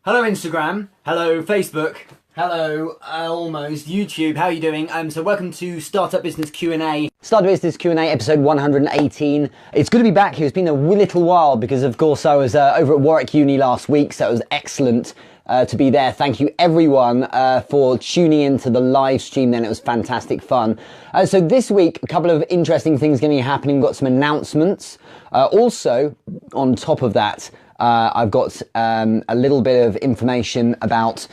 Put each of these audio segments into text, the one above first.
Hello Instagram, hello Facebook, hello almost YouTube, how are you doing? So welcome to Startup Business Q&A. Startup Business Q&A episode 118. It's good to be back here. It's been a little while because of course I was over at Warwick Uni last week, so it was excellent to be there. Thank you everyone for tuning into the live stream then. It was fantastic fun. So this week, a couple of interesting things going to be happening. We've got some announcements. Also, on top of that, I've got a little bit of information about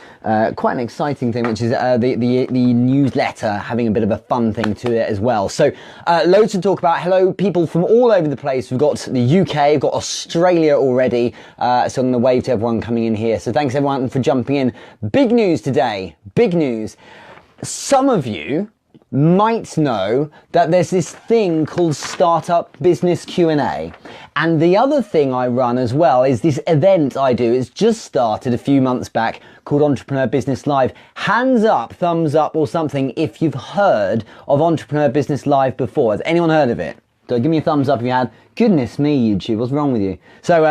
quite an exciting thing, which is the newsletter having a bit of a fun thing to it as well. So loads to talk about. Hello, people from all over the place. We've got the UK, we've got Australia already. So I'm going to wave to everyone coming in here. So thanks everyone for jumping in. Big news today. Big news. Some of you might know that there's this thing called Startup Business Q&A, and the other thing I run as well is this event I do. It's just started a few months back called Entrepreneur Business Live. Hands up, thumbs up or something if you've heard of Entrepreneur Business Live before. Has anyone heard of it? So give me a thumbs up if you had. Goodness me, YouTube, what's wrong with you? So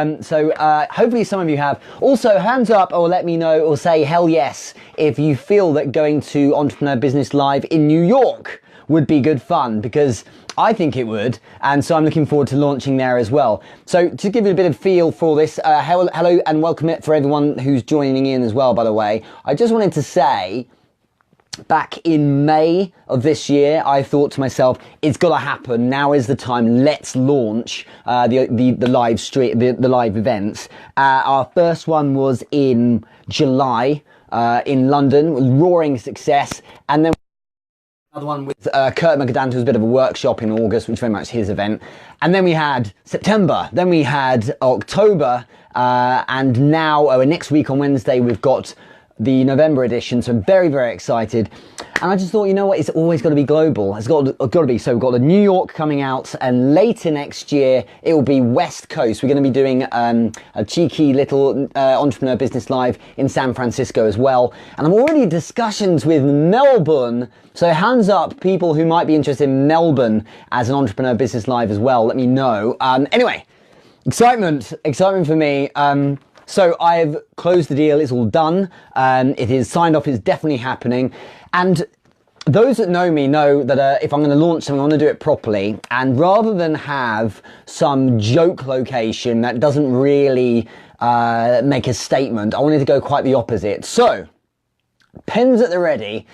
hopefully some of you have. Also, hands up or let me know or say hell yes if you feel that going to Entrepreneur Business Live in New York would be good fun, because I think it would, and so I'm looking forward to launching there as well. So to give you a bit of feel for this, hello and welcome it for everyone who's joining in as well, by the way. I just wanted to say, back in May of this year, I thought to myself, it's got to happen. Now is the time. Let's launch the live stream, the live events. Our first one was in July in London, with roaring success, and then another one with Kurt Magadan, who was a bit of a workshop in August, which was very much his event. And then we had September, then we had October, and now next week on Wednesday we've got the November edition, so I'm very, very excited. And I just thought, you know what, it's always got to be global. It's got to be. So we've got the New York coming out, and later next year, it will be West Coast. We're going to be doing a cheeky little Entrepreneur Business Live in San Francisco as well. And I'm already in discussions with Melbourne. So hands up, people who might be interested in Melbourne as an Entrepreneur Business Live as well. Let me know. Anyway, excitement for me. So I've closed the deal, it's all done, it is signed off, it's definitely happening. And those that know me know that if I'm going to launch something, I want to do it properly. And rather than have some joke location that doesn't really make a statement, I wanted to go quite the opposite. So, pens at the ready.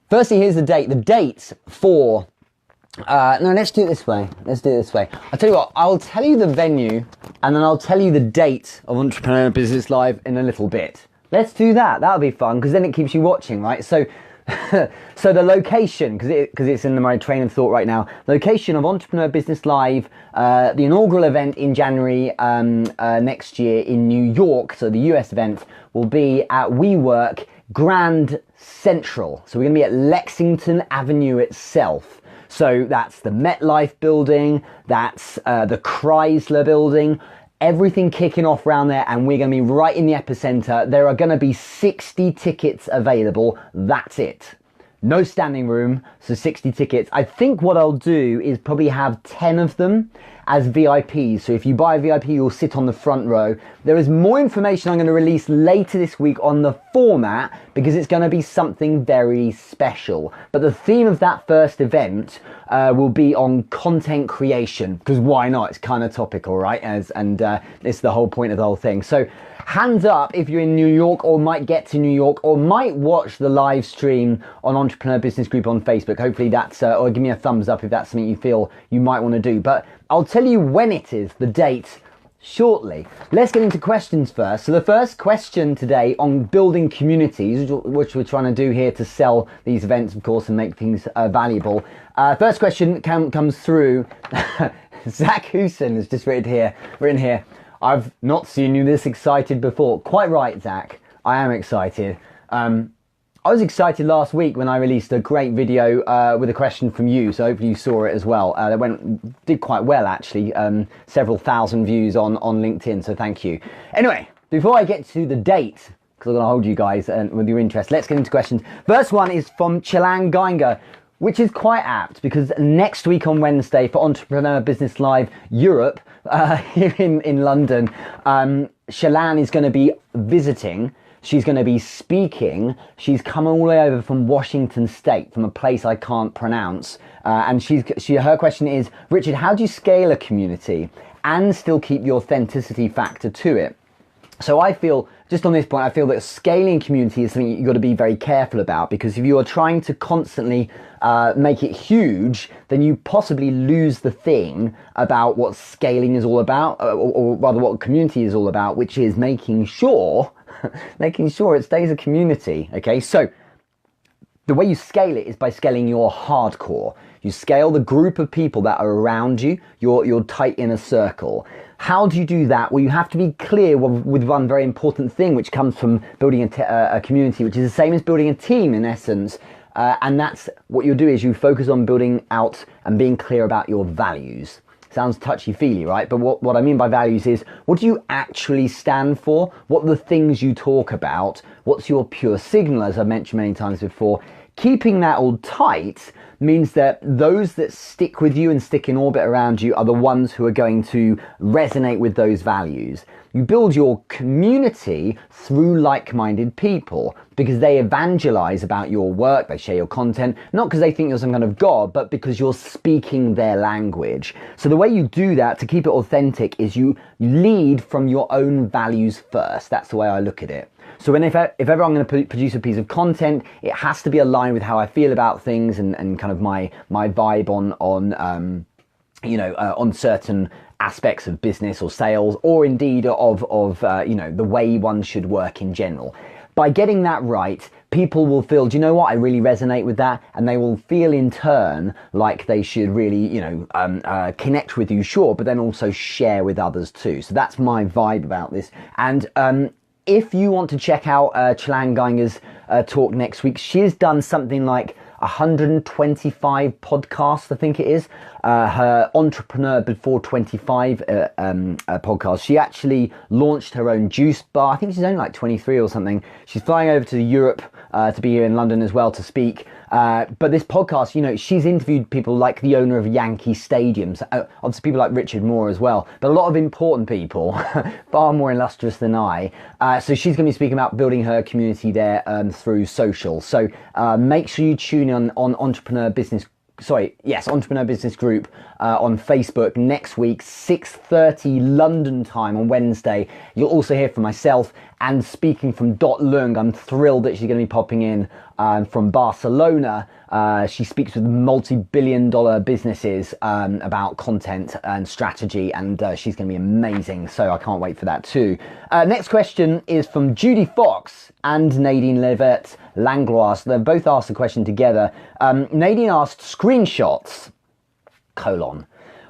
Firstly, here's the date. The date for... no, let's do it this way. I'll tell you what, I'll tell you the venue and then I'll tell you the date of Entrepreneur Business Live in a little bit. Let's do that. That'll be fun, because then it keeps you watching, right? So, so the location, because it's in my train of thought right now, location of Entrepreneur Business Live, the inaugural event in January next year in New York, so the US event, will be at WeWork Grand Central. So we're going to be at Lexington Avenue itself. So that's the MetLife building, that's the Chrysler building, everything kicking off around there, and we're going to be right in the epicenter. There are going to be 60 tickets available. That's it. No standing room, so 60 tickets. I think what I'll do is probably have 10 of them as VIPs. So if you buy a VIP, you'll sit on the front row. There is more information I'm going to release later this week on the format, because it's going to be something very special. But the theme of that first event will be on content creation, because why not? It's kind of topical, right? And it's the whole point of the whole thing. So hands up if you're in New York or might get to New York or might watch the live stream on Entrepreneur Business Group on Facebook. Hopefully that's, or give me a thumbs up if that's something you feel you might want to do. But I'll tell you when it is, the date, shortly. Let's get into questions first. So the first question today on building communities, which we're trying to do here to sell these events, of course, and make things valuable. First question comes through. Zach Hooson has just written here. I've not seen you this excited before. Quite right, Zach. I am excited. I was excited last week when I released a great video with a question from you, so hopefully you saw it as well. That did quite well, actually. Several thousand views on LinkedIn, so thank you. Anyway, before I get to the date, because I'm going to hold you guys with your interest, let's get into questions. First one is from Chilang Gainga, which is quite apt, because next week on Wednesday for Entrepreneur Business Live Europe, here in London, Shalan is going to be visiting. She's going to be speaking. She's come all the way over from Washington State, from a place I can't pronounce. And her question is, Richard, how do you scale a community and still keep the authenticity factor to it? So I feel, just on this point, I feel that scaling community is something you've got to be very careful about, because if you are trying to constantly make it huge, then you possibly lose the thing about what scaling is all about, or rather what community is all about, which is making sure it stays a community. Okay, so the way you scale it is by scaling your hardcore. You scale the group of people that are around you, your tight inner circle. How do you do that? Well, you have to be clear with one very important thing, which comes from building a community, which is the same as building a team in essence. And that's what you'll do, is you focus on building out and being clear about your values. Sounds touchy-feely, right? But what I mean by values is, what do you actually stand for? What are the things you talk about? What's your pure signal, as I've mentioned many times before? Keeping that all tight means that those that stick with you and stick in orbit around you are the ones who are going to resonate with those values. You build your community through like-minded people, because they evangelize about your work, they share your content, not because they think you're some kind of god, but because you're speaking their language. So the way you do that to keep it authentic is you lead from your own values first. That's the way I look at it. So if ever I'm going to produce a piece of content, it has to be aligned with how I feel about things and kind of my vibe on certain aspects of business or sales, or indeed of the way one should work in general. By getting that right, people will feel, do you know what, I really resonate with that, and they will feel in turn like they should really, connect with you, sure, but then also share with others too. So that's my vibe about this. And if you want to check out Shalan Geinger's talk next week, she's done something like 125 podcasts, I think it is. Her Entrepreneur Before 25 podcast. She actually launched her own juice bar. I think she's only like 23 or something. She's flying over to Europe to be here in London as well to speak. But this podcast, she's interviewed people like the owner of Yankee Stadiums, obviously people like Richard Moore as well, but a lot of important people, far more illustrious than I. So she's going to be speaking about building her community there through social. So make sure you tune in on Entrepreneur Business Group on Facebook next week, 6:30 London time on Wednesday. You'll also hear from myself, and speaking from Dot Lung. I'm thrilled that she's going to be popping in from Barcelona. She speaks with multi-billion-dollar businesses about content and strategy, and she's going to be amazing, so I can't wait for that too. Next question is from Judy Fox and Nadine Levet Langlois. So they've both asked the question together. Nadine asked, screenshots,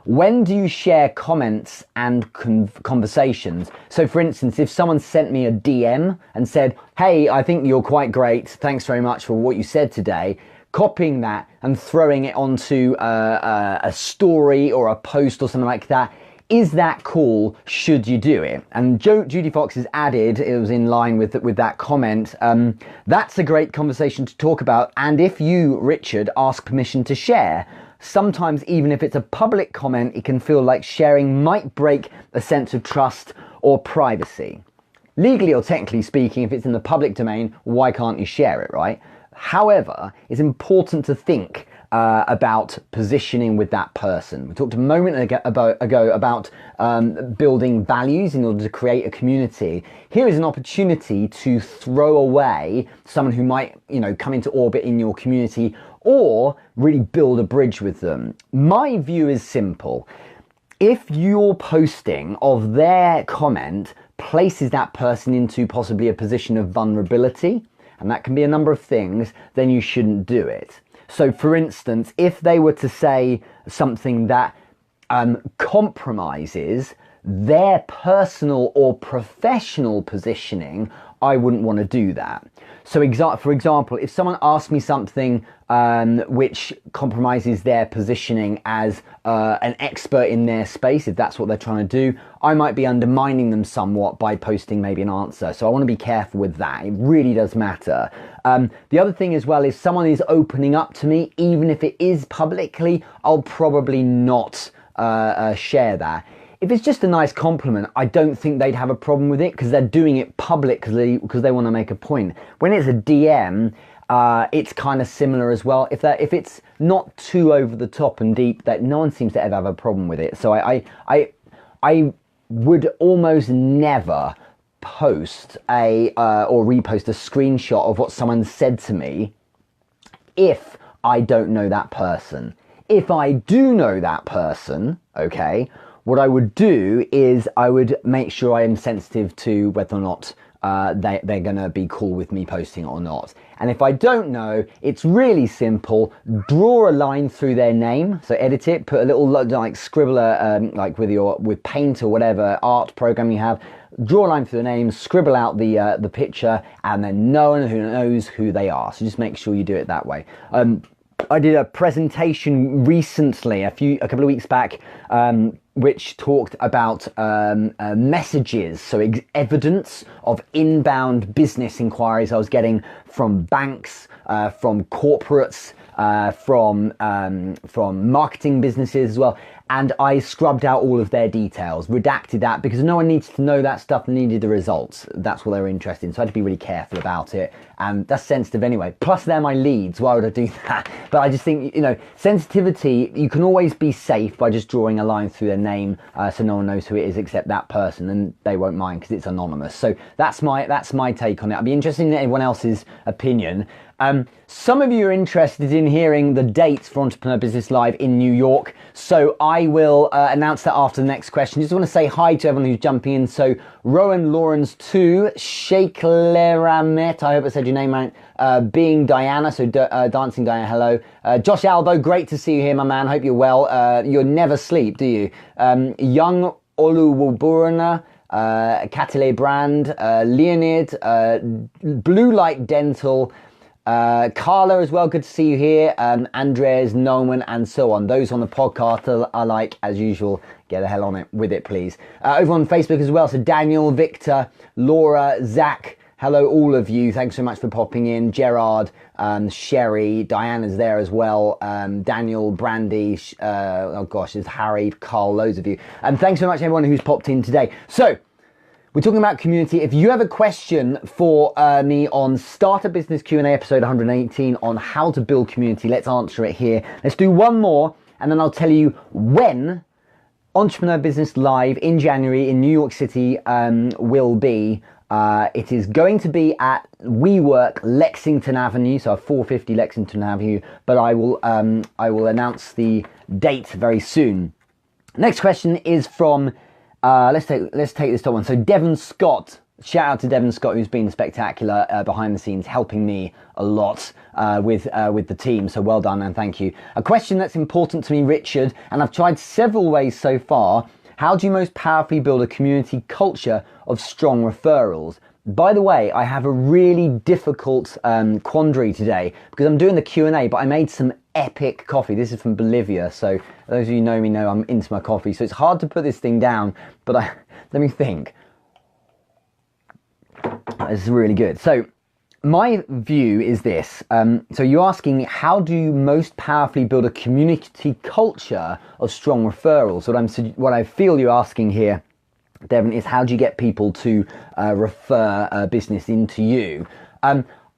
when do you share comments and conversations? So for instance, if someone sent me a DM and said, hey, I think you're quite great, thanks very much for what you said today, copying that and throwing it onto a story or a post or something like that, is that cool? Should you do it? And Judy Fox has added, it was in line with that comment, that's a great conversation to talk about. And if you, Richard, ask permission to share, sometimes even if it's a public comment, it can feel like sharing might break a sense of trust or privacy. Legally or technically speaking, if it's in the public domain, why can't you share it, right? However, it's important to think about positioning with that person. We talked a moment ago about building values in order to create a community. Here is an opportunity to throw away someone who might, come into orbit in your community, or really build a bridge with them. My view is simple. If your posting of their comment places that person into possibly a position of vulnerability, and that can be a number of things, then you shouldn't do it. So for instance, if they were to say something that compromises their personal or professional positioning, I wouldn't want to do that. So for example, if someone asked me something which compromises their positioning as an expert in their space, if that's what they're trying to do, I might be undermining them somewhat by posting maybe an answer. So I want to be careful with that. It really does matter. The other thing as well is, someone is opening up to me, even if it is publicly, I'll probably not share that. if it's just a nice compliment, I don't think they'd have a problem with it because they're doing it publicly because they want to make a point. When it's a DM, it's kind of similar as well. If it's not too over the top and deep, that no one seems to ever have a problem with it. So I would almost never post or repost a screenshot of what someone said to me if I don't know that person. If I do know that person, okay, what I would do is I would make sure I am sensitive to whether or not they're going to be cool with me posting it or not. And if I don't know, it's really simple. Draw a line through their name. So edit it, put a little like scribbler, like with Paint or whatever art program you have. Draw a line through the name, scribble out the picture, and then no one who knows who they are. So just make sure you do it that way. I did a presentation recently, a couple of weeks back, which talked about messages, so evidence of inbound business inquiries I was getting from banks, from corporates, from marketing businesses as well. And I scrubbed out all of their details, redacted that, because no one needs to know that stuff. They needed the results. That's what they were interested in. So I had to be really careful about it. And that's sensitive anyway. Plus, they're my leads. Why would I do that? But I just think, sensitivity, you can always be safe by just drawing a line through their name so no one knows who it is except that person, and they won't mind because it's anonymous. So that's my take on it. I'd be interested in everyone else's opinion. Some of you are interested in hearing the dates for Entrepreneur Business Live in New York, so I will announce that after the next question. Just want to say hi to everyone who's jumping in. So Rowan Lawrence 2, Sheikh Leramet, I hope I said your name right, Being Diana, so Dancing Diana, hello. Josh Albo, great to see you here, my man, hope you're well. You never sleep, do you? Young Oluwaburana, Katile Brand, Leonid, Blue Light Dental, Carla as well, good to see you here. Andres, Noman, and so on. Those on the podcast are like, as usual, get the hell on it with it, please. Over on Facebook as well, so Daniel, Victor, Laura, Zach, hello all of you. Thanks so much for popping in. Gerard, Sherry, Diana's there as well. Daniel, Brandy, oh gosh, there's Harry, Carl, loads of you. And thanks so much everyone who's popped in today. So, we're talking about community. If you have a question for me on Starter Business Q&A episode 118 on how to build community, let's answer it here. Let's do one more, and then I'll tell you when Entrepreneur Business Live in January in New York City will be. It is going to be at WeWork Lexington Avenue, so 450 Lexington Avenue, but I will announce the date very soon. Next question is from let's take this top one. So Devon Scott, shout out to Devon Scott, who's been spectacular behind the scenes, helping me a lot with the team. So well done and thank you. A question that's important to me, Richard, and I've tried several ways so far. How do you most powerfully build a community culture of strong referrals? By the way, I have a really difficult quandary today because I'm doing the Q&A, but I made some epic coffee. This is from Bolivia, so those of you who know me know I'm into my coffee, so it's hard to put this thing down, but let me think. This is really good. So my view is this. So you're asking me, how do you most powerfully build a community culture of strong referrals? What I feel you're asking here, Devon, is how do you get people to refer business into you?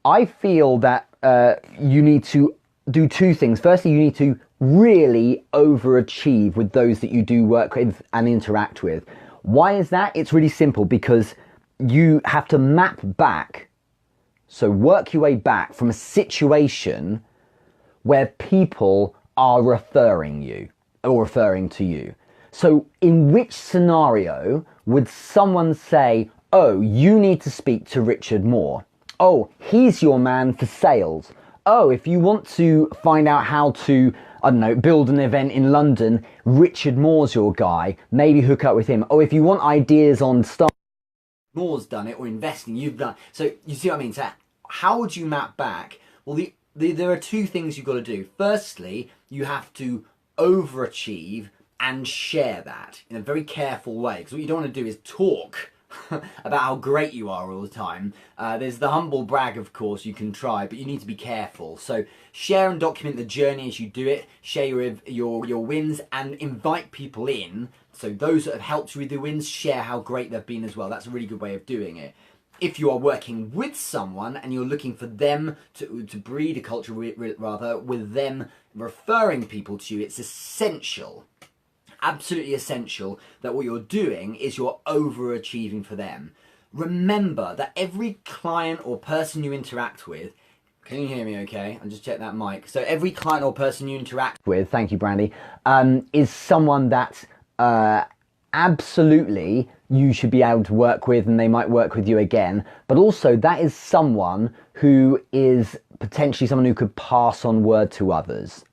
I feel that you need to do two things. Firstly, you need to really overachieve with those that you do work with and interact with. Why is that? It's really simple, because you have to map back, so work your way back from a situation where people are referring you or referring to you. So in which scenario would someone say, oh, you need to speak to Richard Moore? Oh, he's your man for sales. Oh, if you want to find out how to, I don't know, build an event in London, Richard Moore's your guy. Maybe hook up with him. Oh, if you want ideas on stuff, Moore's done it, or investing, you've done. So you see what I mean? So how would you map back? Well, there are two things you've got to do. Firstly, you have to overachieve and share that in a very careful way, because what you don't want to do is talk about how great you are all the time. There's the humble brag, of course, you can try, but you need to be careful. So share and document the journey as you do it, share your wins, and invite people in So those that have helped you with the wins, share how great they've been as well. That's a really good way of doing it. If you are working with someone and you're looking for them to breed a culture with them referring people to you, it's essential, absolutely essential, that what you're doing is you're overachieving for them. Remember that every client or person you interact with, can you hear me okay? I'll just check that mic. So every client or person you interact with, thank you Brandy, is someone that absolutely you should be able to work with, and they might work with you again, but also that is someone who is potentially someone who could pass on word to others.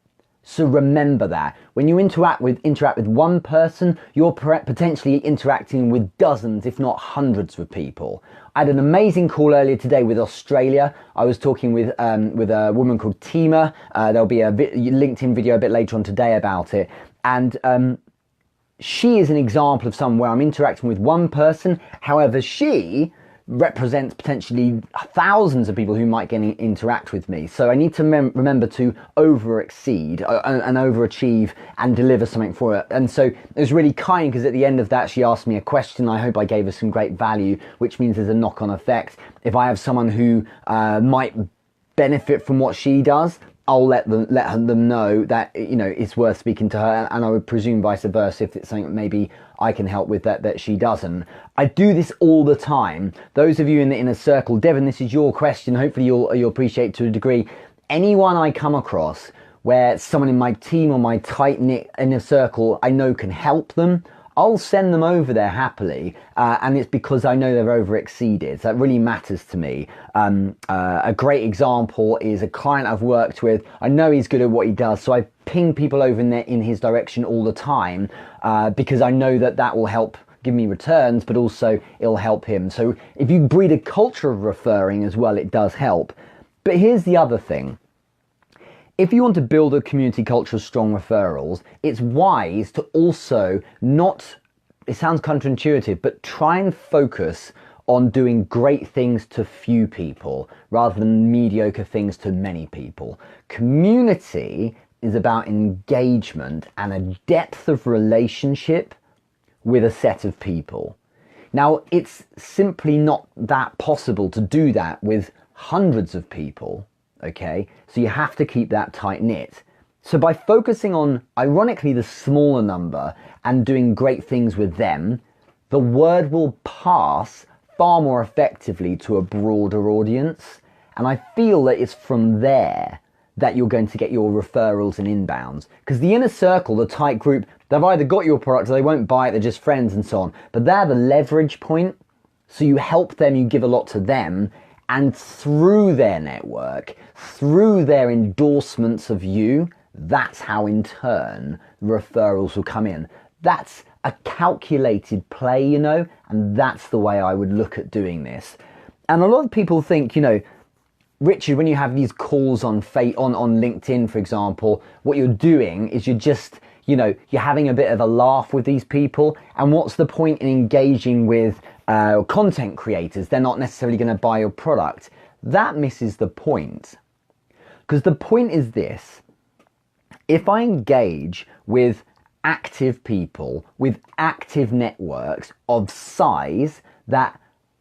So remember that when you interact with one person, you're potentially interacting with dozens, if not hundreds of people. I had an amazing call earlier today with Australia. I was talking with a woman called Tima. There'll be a LinkedIn video a bit later on today about it, and she is an example of someone where I'm interacting with one person. However, she represents potentially thousands of people who might interact with me. So I need to remember to over-exceed and overachieve and deliver something for her. And so it was really kind, because at the end of that she asked me a question. I hope I gave her some great value, which means there's a knock-on effect. If I have someone who might benefit from what she does, I'll let them know that, you know, it's worth speaking to her, and I would presume vice versa if it's something that maybe I can help with that she doesn't. I do this all the time. Those of you in the inner circle, Devon, this is your question. Hopefully you'll appreciate it to a degree. Anyone I come across where someone in my team or my tight-knit inner circle I know can help them, I'll send them over there happily, and it's because I know they've over-exceeded. So that really matters to me. A great example is a client I've worked with. I know he's good at what he does, so I ping people over in his direction all the time, because I know that will help give me returns, but also it'll help him. So if you breed a culture of referring as well, it does help. But here's the other thing. If you want to build a community culture of strong referrals, it's wise to also not, it sounds counterintuitive, but try and focus on doing great things to few people rather than mediocre things to many people. Community is about engagement and a depth of relationship with a set of people. Now, it's simply not that possible to do that with hundreds of people. Okay, so you have to keep that tight knit. So by focusing on, ironically, the smaller number and doing great things with them, the word will pass far more effectively to a broader audience. And I feel that it's from there that you're going to get your referrals and inbounds. Because the inner circle, the tight group, they've either got your product or they won't buy it, they're just friends and so on. But they're the leverage point. So you help them, you give a lot to them, and through their network, through their endorsements of you, that's how in turn referrals will come in. That's a calculated play, you know, and that's the way I would look at doing this. And a lot of people think, you know, Richard, when you have these calls on LinkedIn, for example, what you're doing is you're just, you know, you're having a bit of a laugh with these people. And what's the point in engaging with content creators? They're not necessarily going to buy your product. That misses the point. Because the point is this: if I engage with active people, with active networks of size that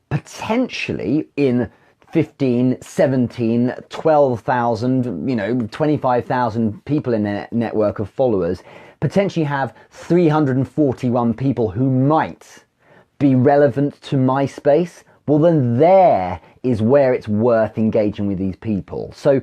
potentially in 15, 17, 12,000, you know, 25,000 people in their network of followers, potentially have 341 people who might be relevant to my space, well then there is where it's worth engaging with these people. So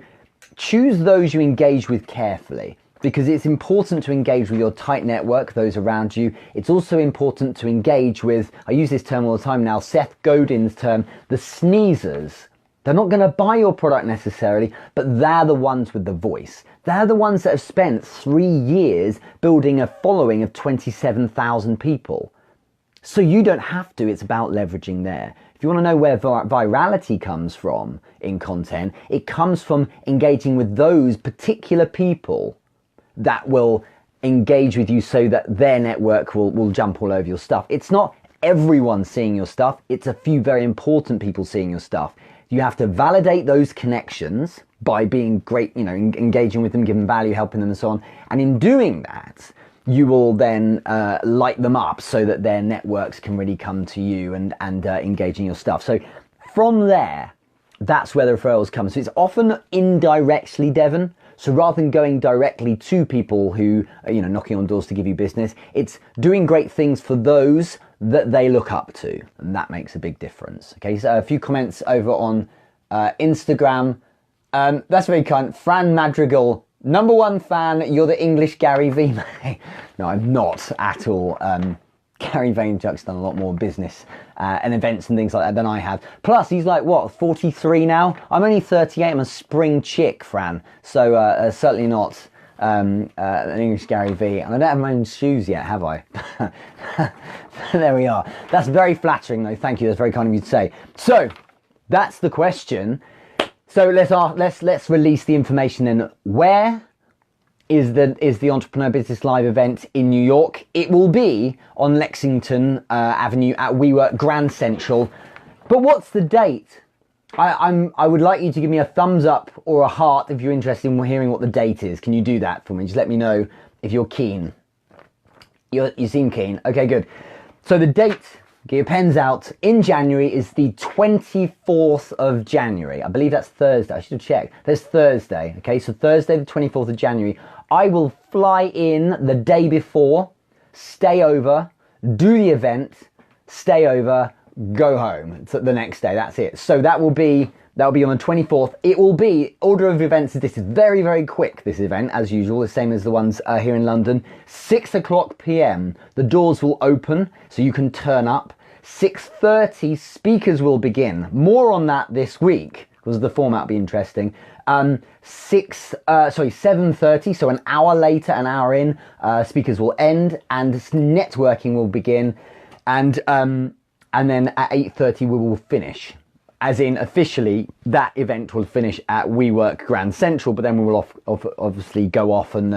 choose those you engage with carefully, because it's important to engage with your tight network, those around you. It's also important to engage with, I use this term all the time now, Seth Godin's term, the sneezers. They're not going to buy your product necessarily, but they're the ones with the voice. They're the ones that have spent 3 years building a following of 27,000 people. So you don't have to, it's about leveraging there. If you want to know where virality comes from in content, it comes from engaging with those particular people that will engage with you so that their network will jump all over your stuff. It's not everyone seeing your stuff, it's a few very important people seeing your stuff. You have to validate those connections by being great, you know, engaging with them, giving value, helping them and so on. And in doing that, you will then light them up so that their networks can really come to you and engage in your stuff. So from there, that's where the referrals come. So it's often indirectly, Devon. So rather than going directly to people who are, knocking on doors to give you business, it's doing great things for those that they look up to. And that makes a big difference. Okay, so a few comments over on Instagram. That's very kind. Fran Madrigal, #1 fan, you're the English Gary Vee. No, I'm not at all. Gary Vaynerchuk's done a lot more business and events and things like that than I have. Plus, he's like, 43 now? I'm only 38. I'm a spring chick, Fran. So certainly not an English Gary Vee. And I don't have my own shoes yet, have I? There we are. That's very flattering, though. Thank you. That's very kind of you to say. So that's the question. So let's release the information then. Where is the Entrepreneur Business Live event in New York? It will be on Lexington Avenue at WeWork Grand Central. But what's the date? I would like you to give me a thumbs up or a heart if you're interested in hearing what the date is. Can you do that for me? Just let me know if you're keen. You seem keen. Okay, good. So the date, get your pens out, in January is the 24th of January. I believe that's Thursday. I should have checked. There's Thursday. Okay, so Thursday the 24th of January. I will fly in the day before, stay over, do the event, stay over, go home the next day. That's it. So that'll be on the 24th. It will be, order of events, this is very, very quick, this event, as usual, the same as the ones here in London. 6 o'clock p.m. The doors will open, so you can turn up. 6:30, speakers will begin. More on that this week, because the format will be interesting. 7:30, so an hour later, an hour in, speakers will end and networking will begin, and then at 8:30 we will finish. As in, officially, that event will finish at WeWork Grand Central, but then we will obviously go off and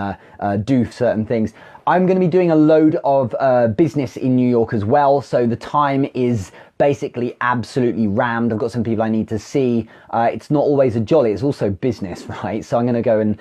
do certain things. I'm going to be doing a load of business in New York as well, so the time is basically absolutely rammed. I've got some people I need to see. It's not always a jolly, it's also business, right? So I'm going to go and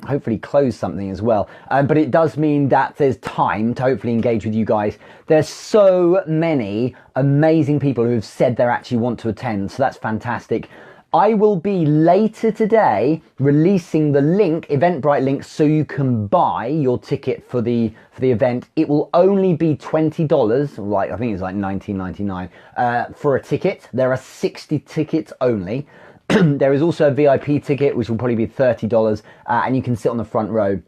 hopefully close something as well. But it does mean that there's time to hopefully engage with you guys. There's so many amazing people who have said they actually want to attend, so that's fantastic. I will be later today releasing the link, Eventbrite link, so you can buy your ticket for the event. It will only be $20, like I think it's like $19.99 for a ticket. There are 60 tickets only. There is also a VIP ticket, which will probably be $30, and you can sit on the front row.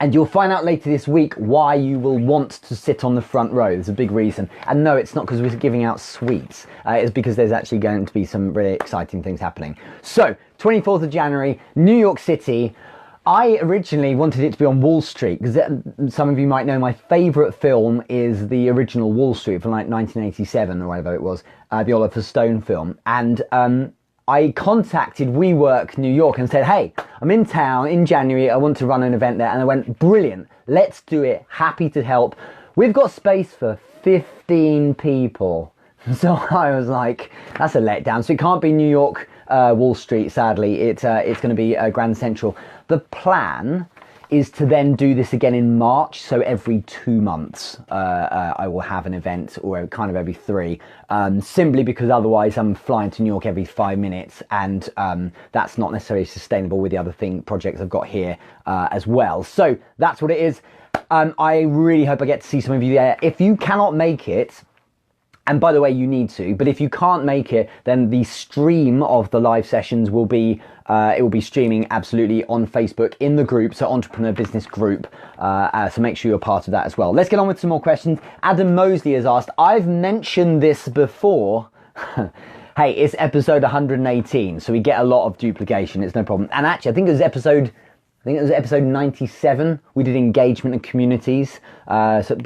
And you'll find out later this week why you will want to sit on the front row. There's a big reason. And no, it's not because we're giving out sweets. It's because there's actually going to be some really exciting things happening. So, 24th of January, New York City. I originally wanted it to be on Wall Street, because some of you might know my favourite film is the original Wall Street from like 1987 or whatever it was, the Oliver Stone film. And I contacted WeWork New York and said, hey, I'm in town in January, I want to run an event there. And they went, brilliant, let's do it, happy to help. We've got space for 15 people. So I was like, that's a letdown. So it can't be New York Wall Street, sadly. It's going to be Grand Central. The plan is to then do this again in March, so every 2 months I will have an event, or kind of every 3, simply because otherwise I'm flying to New York every 5 minutes, and that's not necessarily sustainable with the other projects I've got here as well. So that's what it is. I really hope I get to see some of you there. If you cannot make it, and by the way, you need to, but if you can't make it, then the stream of the live sessions will be, it will be streaming absolutely on Facebook in the group, so Entrepreneur Business Group, so make sure you're part of that as well. Let's get on with some more questions. Adam Mosley has asked, I've mentioned this before. Hey, it's episode 118, so we get a lot of duplication, it's no problem. And actually, I think it was episode 97, we did engagement and communities, so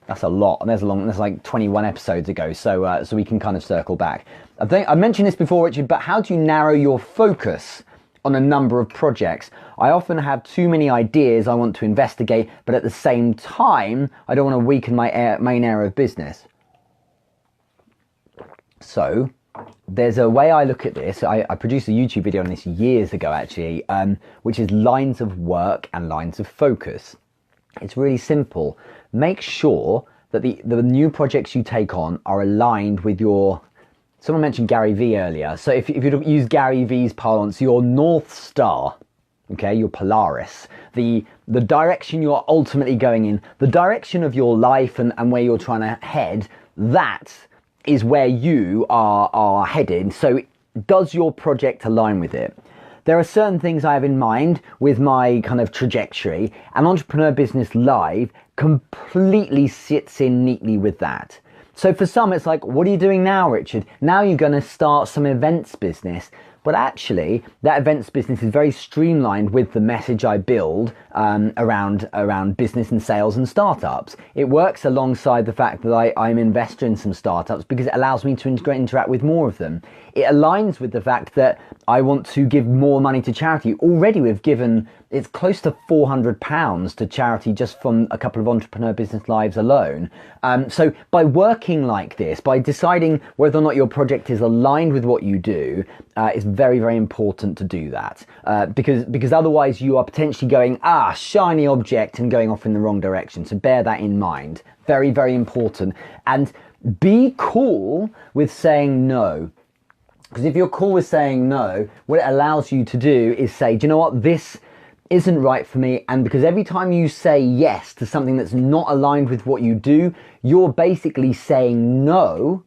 that's a lot, and there's like 21 episodes ago, so we can kind of circle back. I think I mentioned this before, Richard, but how do you narrow your focus on a number of projects? I often have too many ideas I want to investigate, but at the same time, I don't want to weaken my main area of business. So there's a way I look at this. I produced a YouTube video on this years ago, actually, which is lines of work and lines of focus. It's really simple. Make sure that the new projects you take on are aligned with your... Someone mentioned Gary Vee earlier. So if you use Gary Vee's parlance, your North Star, okay, your Polaris, the direction you're ultimately going in, the direction of your life and where you're trying to head, that is where you are headed. So does your project align with it? There are certain things I have in mind with my kind of trajectory, and Entrepreneur Business Live completely sits in neatly with that. So for some, it's like, what are you doing now, Richard? Now you're going to start some events business. But actually, that events business is very streamlined with the message I build around business and sales and startups. It works alongside the fact that I'm an investor in some startups because it allows me to interact with more of them. It aligns with the fact that I want to give more money to charity. Already we've given, it's close to £400 to charity just from a couple of Entrepreneur Business Lives alone. So by working like this, by deciding whether or not your project is aligned with what you do, it's very, very important to do that. Because otherwise you are potentially going, shiny object, and going off in the wrong direction. So bear that in mind. Very, very important. And be cool with saying no. Because if you're cool with saying no, what it allows you to do is say, do you know what, this isn't right for me. And because every time you say yes to something that's not aligned with what you do, you're basically saying no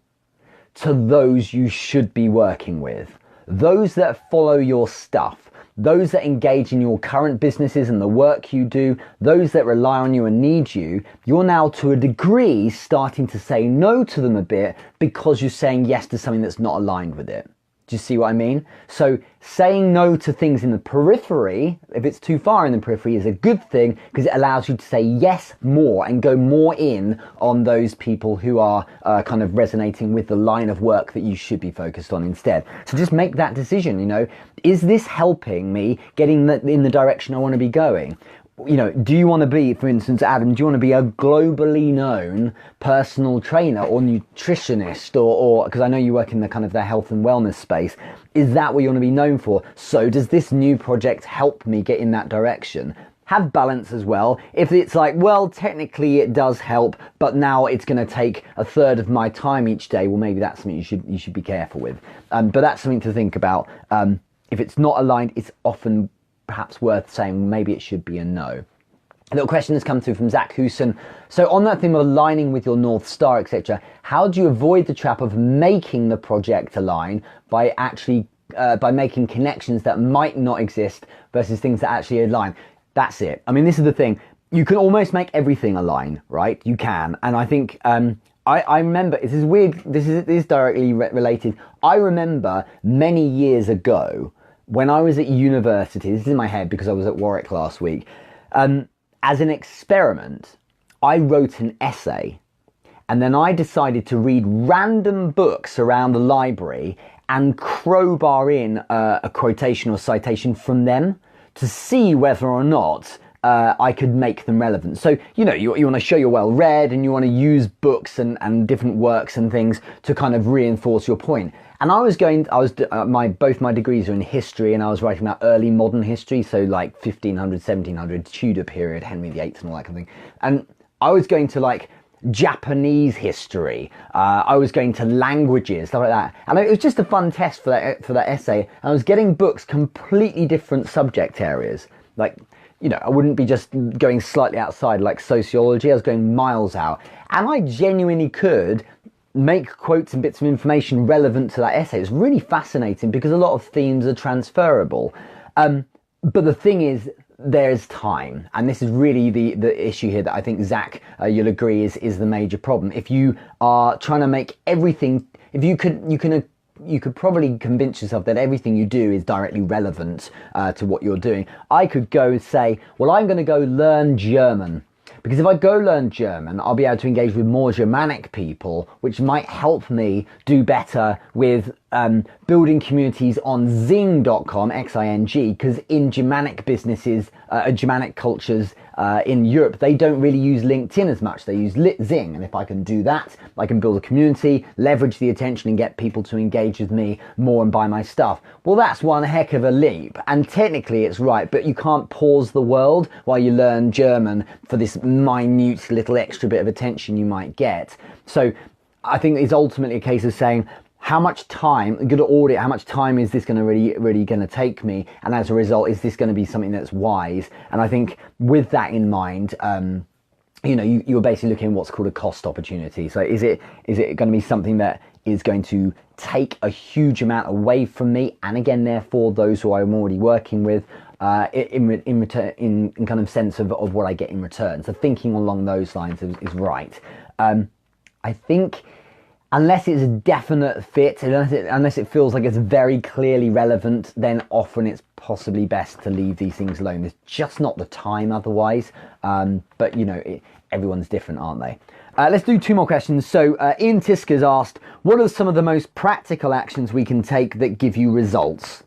to those you should be working with. Those that follow your stuff, those that engage in your current businesses and the work you do, those that rely on you and need you, you're now to a degree starting to say no to them a bit because you're saying yes to something that's not aligned with it. Do you see what I mean? So saying no to things in the periphery, if it's too far in the periphery, is a good thing because it allows you to say yes more and go more in on those people who are kind of resonating with the line of work that you should be focused on instead. So just make that decision, you know, is this helping me getting in the direction I want to be going? You know, do you want to be, for instance, Adam, do you want to be a globally known personal trainer or nutritionist or because I know you work in the kind of the health and wellness space. Is that what you want to be known for? So does this new project help me get in that direction? Have balance as well. If it's like, well, technically it does help, but now it's going to take a third of my time each day, well, maybe that's something you should be careful with. But that's something to think about. If it's not aligned, it's often perhaps worth saying maybe it should be a no. A little question has come through from Zach Hooson. So on that theme of aligning with your North Star, etc., how do you avoid the trap of making the project align by actually by making connections that might not exist versus things that actually align? That's it. I mean, this is the thing. You can almost make everything align, right? You can. And I think I remember, this is weird, this is directly related. I remember many years ago when I was at university, this is in my head because I was at Warwick last week, as an experiment, I wrote an essay and then I decided to read random books around the library and crowbar in a quotation or citation from them to see whether or not I could make them relevant. So, you know, you want to show you're well read and you want to use books and different works and things to kind of reinforce your point. And both my degrees are in history and I was writing about early modern history, so like 1500, 1700, Tudor period, Henry VIII and all that kind of thing. And I was going to like Japanese history, I was going to languages, stuff like that. And it was just a fun test for that essay. I was getting books completely different subject areas. Like, you know, I wouldn't be just going slightly outside like sociology, I was going miles out. And I genuinely could make quotes and bits of information relevant to that essay. It's really fascinating because a lot of themes are transferable. But the thing is, there's time, and this is really the issue here that I think Zach, you'll agree is the major problem. If you are trying to make everything, if you could probably convince yourself that everything you do is directly relevant to what you're doing. I could go and say, well, I'm going to go learn German. Because if I go learn German, I'll be able to engage with more Germanic people, which might help me do better with building communities on Xing.com, Xing, because in Germanic businesses, Germanic cultures, in Europe, they don't really use LinkedIn as much. They use Zing. And if I can do that, I can build a community, leverage the attention and get people to engage with me more and buy my stuff. Well, that's one heck of a leap. And technically it's right, but you can't pause the world while you learn German for this minute little extra bit of attention you might get. So I think it's ultimately a case of saying, how much time, I'm going to audit, how much time is this going to really going to take me? And as a result, is this going to be something that's wise? And I think with that in mind, you're basically looking at what's called a cost opportunity. So is it going to be something that is going to take a huge amount away from me? And again, therefore, those who I'm already working with, in return, in kind of sense of what I get in return. So thinking along those lines is right. I think, unless it's a definite fit, unless it feels like it's very clearly relevant, then often it's possibly best to leave these things alone. There's just not the time otherwise. But everyone's different, aren't they? Let's do 2 more questions. So Ian Tisker's asked, what are some of the most practical actions we can take that give you results?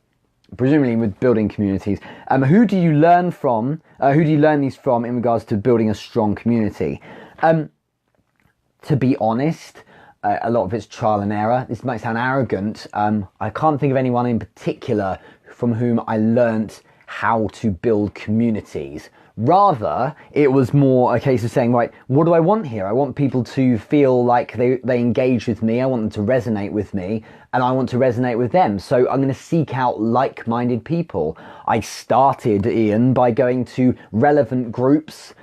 Presumably with building communities. Who do you learn from? Who do you learn these from in regards to building a strong community? To be honest, a lot of it's trial and error. This might sound arrogant. I can't think of anyone in particular from whom I learnt how to build communities. Rather, it was more a case of saying, right, what do I want here? I want people to feel like they engage with me. I want them to resonate with me, and I want to resonate with them. So I'm going to seek out like-minded people. I started, Ian, by going to relevant groups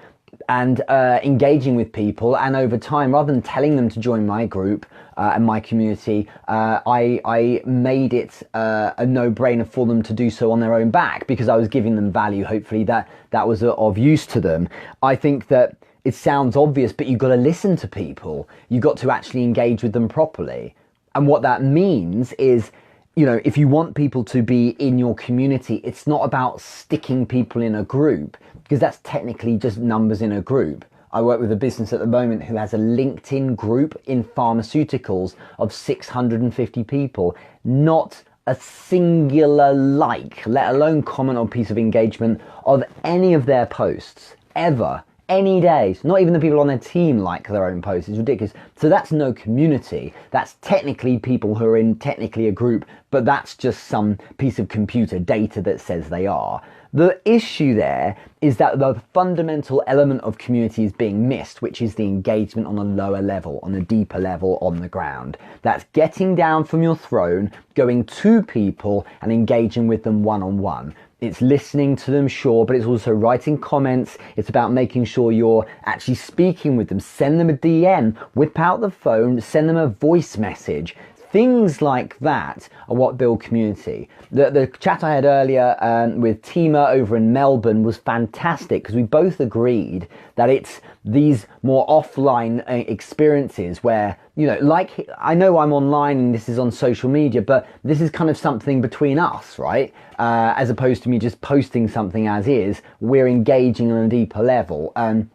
and engaging with people, and over time, rather than telling them to join my group and my community, I made it a no-brainer for them to do so on their own back, because I was giving them value. Hopefully that was of use to them. I think that it sounds obvious, but you've got to listen to people. You've got to actually engage with them properly. And what that means is, if you want people to be in your community, it's not about sticking people in a group, because that's technically just numbers in a group. I work with a business at the moment who has a LinkedIn group in pharmaceuticals of 650 people. Not a singular like, let alone comment or piece of engagement of any of their posts, ever. Any days. Not even the people on their team like their own posts. It's ridiculous. So that's no community. That's technically people who are in technically a group, but that's just some piece of computer data that says they are. The issue there is that the fundamental element of community is being missed, which is the engagement on a lower level, on a deeper level on the ground. That's getting down from your throne, going to people and engaging with them one-on-one. It's listening to them, sure, but it's also writing comments. It's about making sure you're actually speaking with them. Send them a DM, whip out the phone, send them a voice message. Things like that are what build community. The chat I had earlier with Tima over in Melbourne was fantastic, because we both agreed that it's these more offline experiences where, like, I know I'm online and this is on social media, but this is kind of something between us, right? As opposed to me just posting something as is, we're engaging on a deeper level.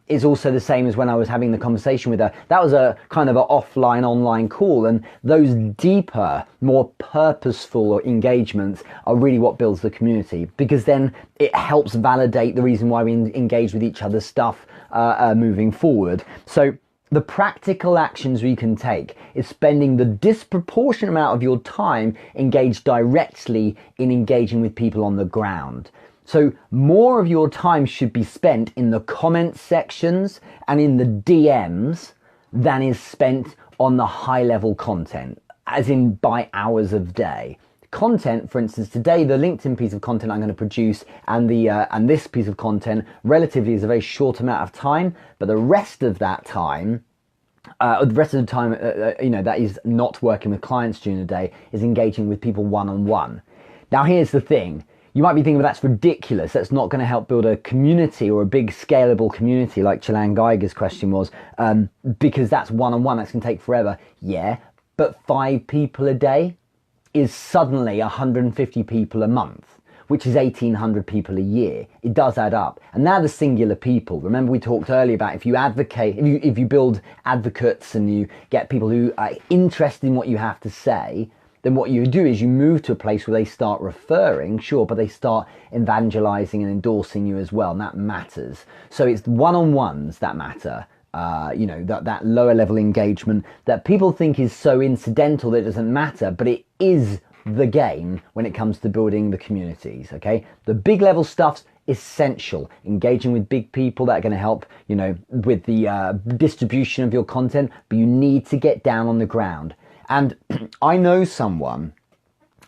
It's also the same as when I was having the conversation with her. That was a kind of an offline, online call, and those deeper, more purposeful engagements are really what builds the community, because then it helps validate the reason why we engage with each other's stuff moving forward. So the practical actions we can take is spending the disproportionate amount of your time engaged directly in engaging with people on the ground. So more of your time should be spent in the comment sections and in the DMs than is spent on the high level content, as in by hours of day. Content, for instance, today the LinkedIn piece of content I'm going to produce and this piece of content relatively is a very short amount of time, but the rest of that time, that is not working with clients during the day, is engaging with people one-on-one. Now here's the thing. You might be thinking, well, that's ridiculous. That's not going to help build a community or a big scalable community like Chilan Geiger's question was, because that's one-on-one. That's going to take forever. Yeah, but 5 people a day is suddenly 150 people a month, which is 1,800 people a year. It does add up. And now the singular people. Remember we talked earlier about if you advocate, if you build advocates and you get people who are interested in what you have to say, then what you do is you move to a place where they start referring, sure, but they start evangelizing and endorsing you as well, and that matters. So it's one-on-ones that matter. That lower level engagement that people think is so incidental that it doesn't matter, but it is the game when it comes to building the communities, okay? The big level stuff's essential. Engaging with big people that are going to help, with the distribution of your content, but you need to get down on the ground. And I know someone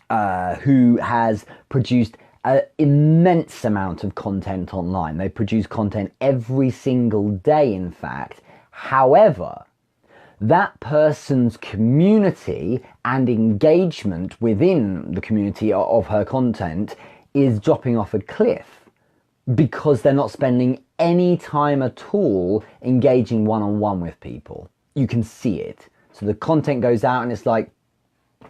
who has produced an immense amount of content online. They produce content every single day, in fact. However, that person's community and engagement within the community of her content is dropping off a cliff because they're not spending any time at all engaging one-on-one with people. You can see it. So the content goes out and it's like,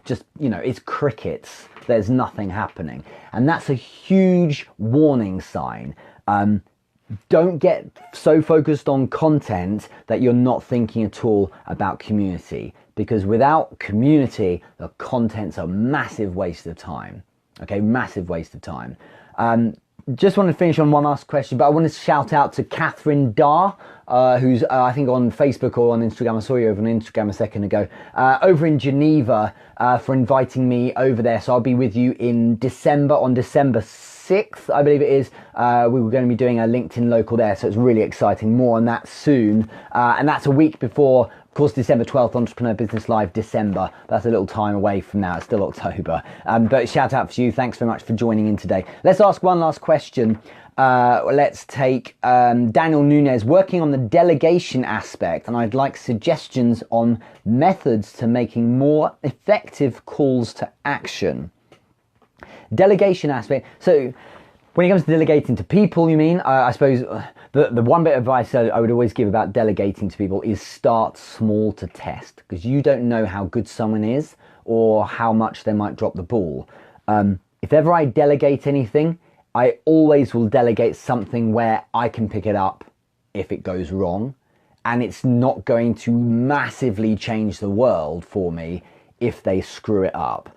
it's crickets. There's nothing happening. And that's a huge warning sign. Don't get so focused on content that you're not thinking at all about community, because without community, the content's a massive waste of time. Okay, massive waste of time. Just want to finish on one last question, but I want to shout out to Catherine Dar, who's I think on Facebook or on Instagram. I saw you over on Instagram a second ago, over in Geneva, for inviting me over there. So I'll be with you in December, on December 6th, I believe it is. We were going to be doing a LinkedIn local there, so it's really exciting. More on that soon. And that's a week before, of course, December 12th, Entrepreneur Business Live, December. That's a little time away from now. It's still October. But shout out to you. Thanks very much for joining in today. Let's ask one last question. Let's take Daniel Nunez, working on the delegation aspect, and I'd like suggestions on methods to making more effective calls to action. Delegation aspect. So when it comes to delegating to people, you mean? I suppose the one bit of advice I would always give about delegating to people is start small to test, because you don't know how good someone is or how much they might drop the ball. If ever I delegate anything, I always will delegate something where I can pick it up if it goes wrong, and it's not going to massively change the world for me if they screw it up.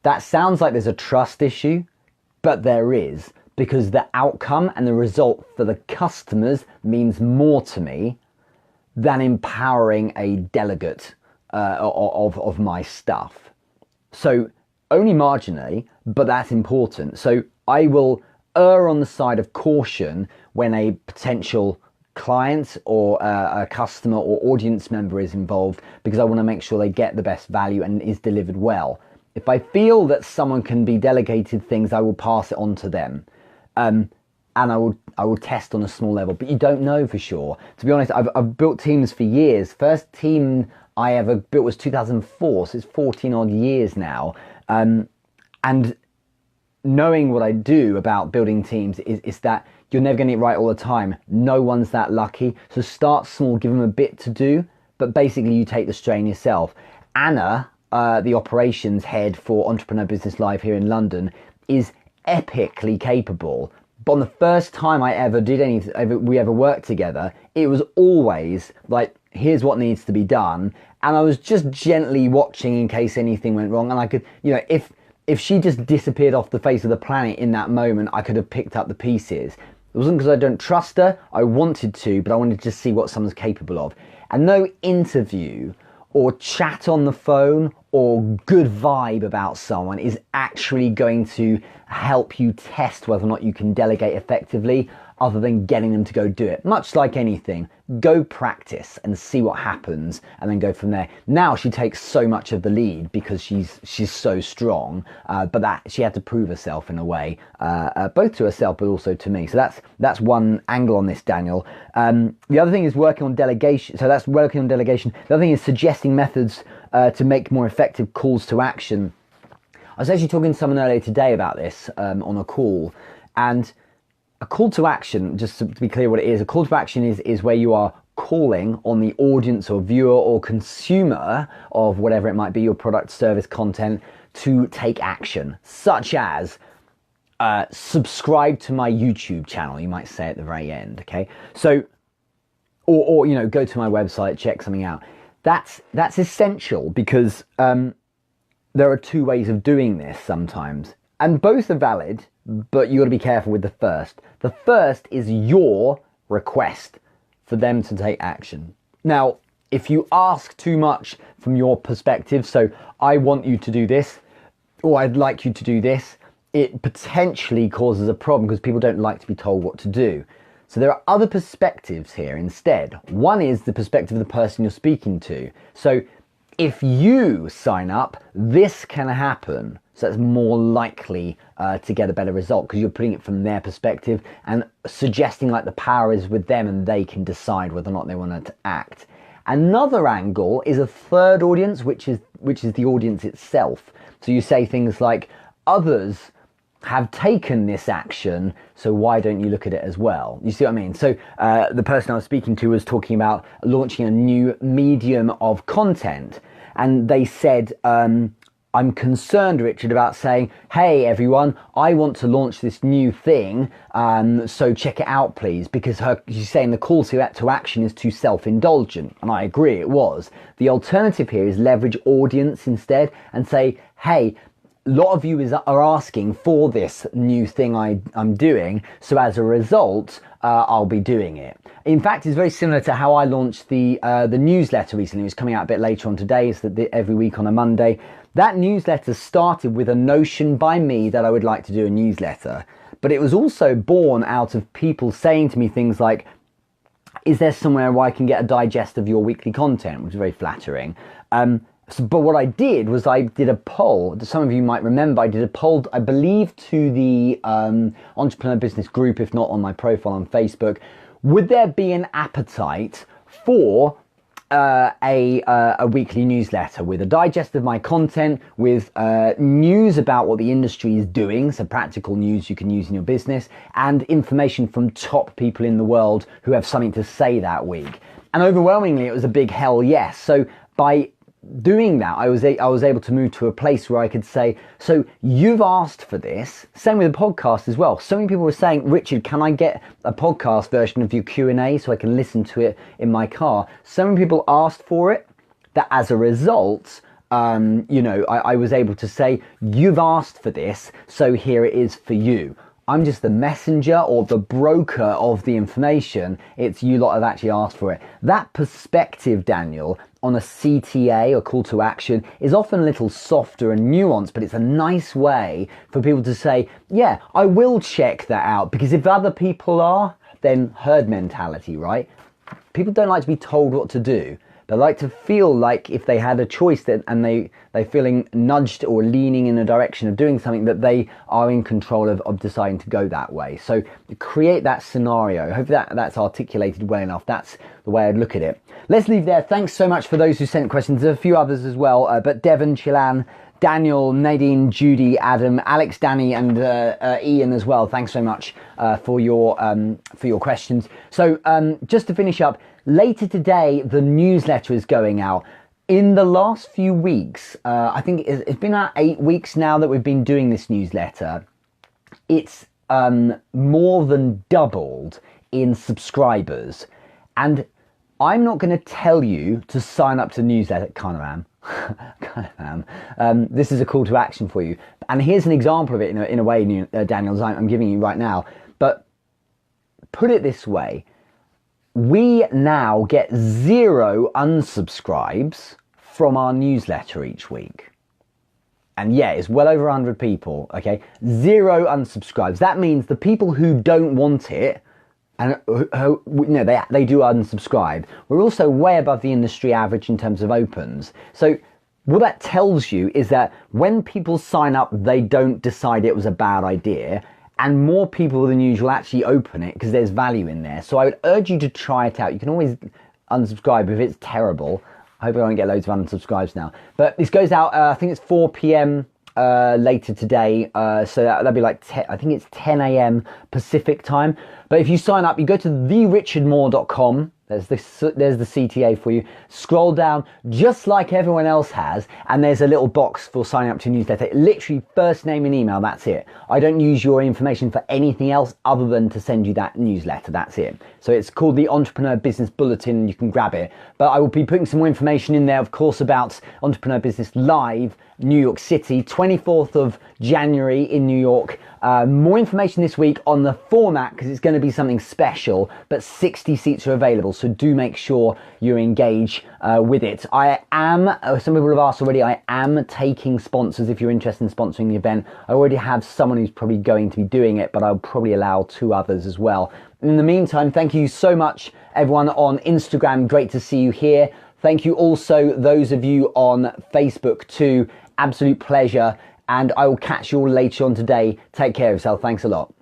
That sounds like there's a trust issue, but there is, because the outcome and the result for the customers means more to me than empowering a delegate of my stuff. So only marginally, but that's important. So I will err on the side of caution when a potential client or a customer or audience member is involved, because I want to make sure they get the best value and is delivered well. If I feel that someone can be delegated things, I will pass it on to them. And I will test on a small level, but you don't know for sure. To be honest, I've built teams for years. First team I ever built was 2004, so it's 14 odd years now. And knowing what I do about building teams is that you're never getting it right all the time. No one's that lucky. So start small, give them a bit to do, but basically you take the strain yourself. Anna, the operations head for Entrepreneur Business Live here in London, is epically capable. But on the first time I ever did anything, we ever worked together, it was always like, here's what needs to be done. And I was just gently watching in case anything went wrong. And I could, if she just disappeared off the face of the planet in that moment, I could have picked up the pieces. It wasn't because I don't trust her. I wanted to, but I wanted to see what someone's capable of. And no interview or chat on the phone or good vibe about someone is actually going to help you test whether or not you can delegate effectively, other than getting them to go do it. Much like anything, go practice and see what happens and then go from there. Now she takes so much of the lead because she's so strong, but that she had to prove herself in a way, both to herself but also to me. So that's one angle on this, Daniel. The other thing is working on delegation. So that's working on delegation. The other thing is suggesting methods to make more effective calls to action. I was actually talking to someone earlier today about this on a call, and a call to action, just to be clear what it is, a call to action is where you are calling on the audience or viewer or consumer of whatever it might be, your product, service, content, to take action, such as subscribe to my YouTube channel, you might say at the very end, okay? So, or go to my website, check something out. That's essential, because there are two ways of doing this sometimes, and both are valid, but you got to be careful with the first. The first is your request for them to take action. Now, if you ask too much from your perspective, so I want you to do this, or I'd like you to do this, it potentially causes a problem because people don't like to be told what to do. So there are other perspectives here instead. One is the perspective of the person you're speaking to. So if you sign up, this can happen. So that's more likely to get a better result because you're putting it from their perspective and suggesting like the power is with them and they can decide whether or not they want to act. Another angle is a third audience, which is the audience itself. So you say things like, others have taken this action, so why don't you look at it as well? You see what I mean? So the person I was speaking to was talking about launching a new medium of content, and they said, I'm concerned, Richard, about saying, hey everyone, I want to launch this new thing, so check it out please, because she's saying the call to action is too self-indulgent, and I agree it was. The alternative here is leverage audience instead and say, hey, a lot of you are asking for this new thing I'm doing, so as a result, I'll be doing it. In fact, it's very similar to how I launched the newsletter recently. It's coming out a bit later on today, so that every week on a Monday. That newsletter started with a notion by me that I would like to do a newsletter, but it was also born out of people saying to me things like, is there somewhere where I can get a digest of your weekly content, which is very flattering. But what I did was I did a poll. Some of you might remember I did a poll, I believe, to the Entrepreneur Business group, if not on my profile on Facebook. Would there be an appetite for a weekly newsletter with a digest of my content, with news about what the industry is doing, so practical news you can use in your business, and information from top people in the world who have something to say that week? And overwhelmingly, it was a big hell yes. So by doing that, I was able to move to a place where I could say, so you've asked for this. Same with the podcast as well. So many people were saying, Richard, can I get a podcast version of your Q&A so I can listen to it in my car? So many people asked for it that as a result, I was able to say, you've asked for this, so here it is for you. I'm just the messenger or the broker of the information. It's you lot have actually asked for it. That perspective, Daniel, on a CTA or call to action is often a little softer and nuanced, but it's a nice way for people to say, yeah, I will check that out, because if other people are, then herd mentality, right? People don't like to be told what to do. They like to feel like if they had a choice and they're feeling nudged or leaning in a direction of doing something, that they are in control of deciding to go that way. So create that scenario. I hope that's articulated well enough. That's the way I'd look at it. Let's leave there. Thanks so much for those who sent questions. There's a few others as well, but Devon, Chilan, Daniel, Nadine, Judy, Adam, Alex, Danny, and Ian as well. Thanks so much for your questions. So just to finish up, later today the newsletter is going out. In the last few weeks, I think it's been about 8 weeks now that we've been doing this newsletter. It's more than doubled in subscribers, and I'm not going to tell you to sign up to the newsletter. Kind of am. This is a call to action for you. And here's an example of it in a way, Daniel, I'm giving you right now. But put it this way. We now get 0 unsubscribes from our newsletter each week. And yeah, it's well over 100 people, okay? 0 unsubscribes. That means the people who don't want it, and they do unsubscribe. We're also way above the industry average in terms of opens. So what that tells you is that when people sign up, they don't decide it was a bad idea, and more people than usual actually open it because there's value in there. So I would urge you to try it out. You can always unsubscribe if it's terrible. I hope I won't get loads of unsubscribes now. But this goes out, I think it's 4 p.m. Later today, so that'll be like I think it's 10 a.m. Pacific time. But if you sign up, you go to therichardmoore.com. There's the CTA for you. Scroll down just like everyone else has, and there's a little box for signing up to a newsletter. Literally first name and email, that's it. I don't use your information for anything else other than to send you that newsletter, that's it. So it's called the Entrepreneur Business Bulletin, and you can grab it. But I will be putting some more information in there, of course, about Entrepreneur Business Live New York City, 24th of January in New York. More information this week on the format because it's going to be something special, but 60 seats are available, so do make sure you engage with it. I am, some people have asked already, I am taking sponsors if you're interested in sponsoring the event. I already have someone who's probably going to be doing it, but I'll probably allow 2 others as well. In the meantime, thank you so much everyone on Instagram, great to see you here. Thank you also those of you on Facebook too, absolute pleasure. And I will catch you all later on today. Take care of yourself. Thanks a lot.